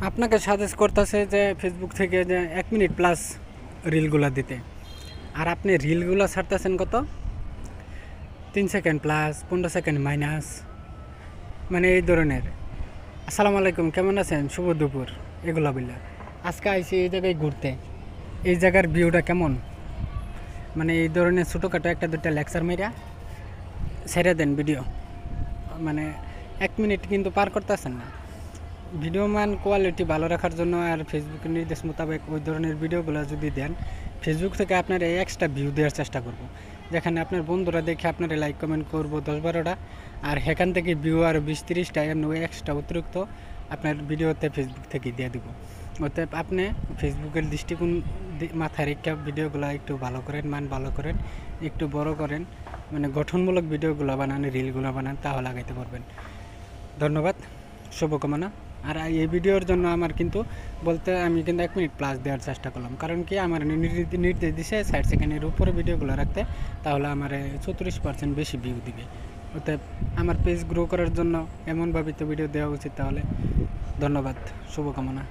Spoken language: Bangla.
আপনাকে সাজেস্ট করতেছে যে ফেসবুক থেকে যে 1 মিনিট প্লাস রিলগুলো দিতে, আর আপনি রিলগুলো ছাড়তেছেন কত 3 সেকেন্ড প্লাস, 15 সেকেন্ড মাইনাস, মানে এই ধরনের। আসসালামু আলাইকুম, কেমন আছেন, শুভ দুপুর, এগুলো বললা। আজকে আইসি এই জায়গায় ঘুরতে, এই জায়গার ভিউটা কেমন, মানে এই ধরনের ছোটোখাটো একটা দুটা লেকচার মেরা ছেড়ে দেন ভিডিও, মানে 1 মিনিট কিন্তু পার করতেছেন না। ভিডিও মান কোয়ালিটি ভালো রাখার জন্য আর ফেসবুকের নির্দেশ মোতাবেক ওই ধরনের ভিডিওগুলো যদি দেন, ফেসবুক থেকে আপনার এই এক্সট্রা ভিউ দেওয়ার চেষ্টা করব, যেখানে আপনার বন্ধুরা দেখে আপনার লাইক কমেন্ট করবো 10-12টা, আর সেখান থেকে ভিউ আর 20-30টা এমন এক্সট্রা অতিরিক্ত আপনার ভিডিওতে ফেসবুক থেকে দিয়ে দিব। অতএব আপনি ফেসবুকের দৃষ্টিকোণ মাথায় রেখে ভিডিওগুলো একটু ভালো করেন, মান ভালো করেন, একটু বড় করেন, মানে গঠনমূলক ভিডিওগুলো বানান, রিলগুলো বানান, তাহলে লাগাইতে পারবেন। ধন্যবাদ, শুভকামনা। আর এই ভিডিওর জন্য আমার কিন্তু বলতে আমি কিন্তু 1 মিনিট প্লাস দেওয়ার চেষ্টা করলাম, কারণ কি আমার নির্দেশ দিছে 60 সেকেন্ডের উপরে ভিডিওগুলো রাখতে, তাহলে আমার 34% বেশি ভিউ দিবে। অতএব আমার পেজ গ্রো করার জন্য এমনভাবে তো ভিডিও দেওয়া উচিত। তাহলে ধন্যবাদ, শুভকামনা।